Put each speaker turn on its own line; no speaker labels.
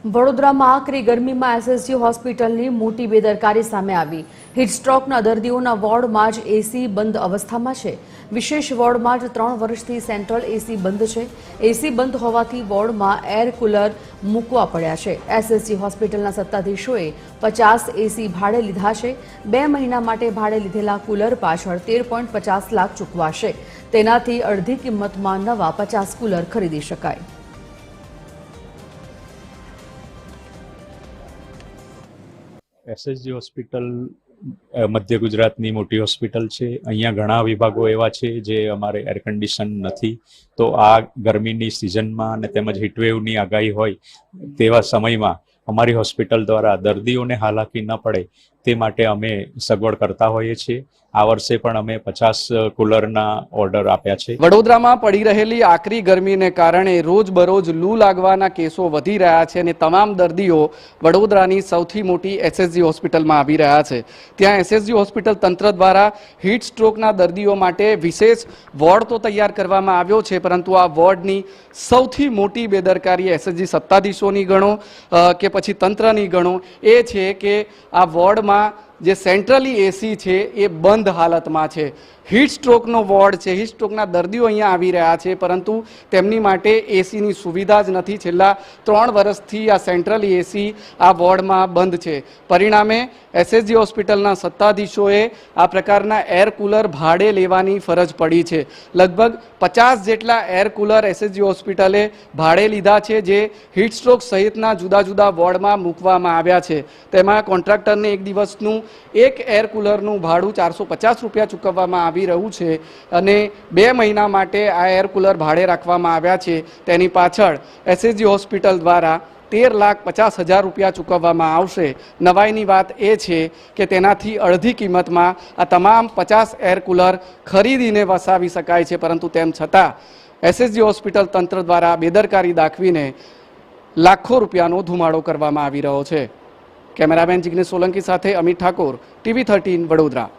વડોદરામાં આકરી ગરમીમાં એસએસજી હોસ્પિટલની મોટી બેદરકારી સામે આવી। હીટસ્ટ્રોકના દર્દીઓના વોર્ડમાં જ એસી બંધ અવસ્થામાં છે। વિશેષ વોર્ડમાં જ 3 વર્ષથી સેન્ટ્રલ એસી બંધ છે। એસી બંધ હોવાથી વોર્ડમાં એર કુલર મૂકવા પડ્યા છે। એસએસજી હોસ્પિટલના સત્તાધીશોએ 50 એસી ભાડે લીધા છે। 2 મહિના માટે ભાડે લીધેલા કુલર પાછળ 13.50 લાખ ચૂકવાશે। તેનાથી અડધી કિંમતમાં નવા 50 કુલર ખરીદી શકાય।
એસએસજી હોસ્પિટલ મધ્ય ગુજરાતની મોટી હોસ્પિટલ છે। અહીંયા ઘણા વિભાગો એવા છે જે અમારે એર કન્ડિશન નથી, તો આ ગરમીની સિઝનમાં અને તેમજ હીટવેવની આગાહી હોય તેવા સમયમાં અમારી હોસ્પિટલ દ્વારા દર્દીઓને હાલાકી ન પડે તે માટે અમે સગવડ કરતા હોઈએ છીએ। આ વર્ષે પણ અમે 50 કુલરના ઓર્ડર આપ્યા છે।
વડોદરામાં પડી રહેલી આકરી ગરમીને કારણે રોજબરોજ લૂ લાગવાના કેસો વધી રહ્યા છે અને તમામ દર્દીઓ વડોદરાની સૌથી મોટી એસએસજી હોસ્પિટલમાં આવી રહ્યા છે। ત્યાં એસએસજી હોસ્પિટલ તંત્ર દ્વારા હીટ સ્ટ્રોકના દર્દીઓ માટે વિશેષ વોર્ડ તો તૈયાર કરવામાં આવ્યો છે, પરંતુ આ વોર્ડની સૌથી મોટી બેદરકારી એસએસજી સત્તાધીશોની ગણો કે પછી તંત્રની ગણો એ છે કે આ વોર્ડમાં જે સેન્ટ્રલી એસી છે એ બંધ હાલતમાં છે। હીટ સ્ટ્રોકનો વોર્ડ છે, હીટ સ્ટ્રોકના દર્દીઓ અહીંયા આવી રહ્યા છે, પરંતુ તેમની માટે એસીની સુવિધા જ નથી। છેલ્લા 3 વર્ષથી આ સેન્ટ્રલી એસી આ વોર્ડમાં બંધ છે। પરિણામે એસએસજી હોસ્પિટલના સત્તાધીશોએ આ પ્રકારના એર કુલર ભાડે લેવાની ફરજ પડી છે। લગભગ 50 જેટલા એર કુલર એસએસજી હોસ્પિટલે ભાડે લીધા છે, જે હીટ સ્ટ્રોક સહિતના જુદા જુદા વોર્ડમાં મૂકવામાં આવ્યા છે। તેમાં કોન્ટ્રાક્ટરને એક દિવસનું એક એર કુલરનું ભાડું 450 રૂપિયા ચૂકવવામાં આવી રહ્યું છે અને 2 મહિના માટે આ એર કુલર ભાડે રાખવામાં આવ્યા છે। તેની પાછળ એસએસજી હોસ્પિટલ દ્વારા 13,50,000 રૂપિયા ચૂકવવામાં આવશે। નવાઈની વાત એ છે કે તેનાથી અડધી કિંમતમાં આ તમામ 50 એર કુલર ખરીદીને વસાવી શકાય છે, પરંતુ તેમ છતાં એસએસજી હોસ્પિટલ તંત્ર દ્વારા બેદરકારી દાખવીને લાખો રૂપિયાનો ધુમાડો કરવામાં આવી રહ્યો છે। કેમેરામેન જિગ્નેશ સોલંકી સાથે અમિત ઠાકોર, TV13 વડોદરા।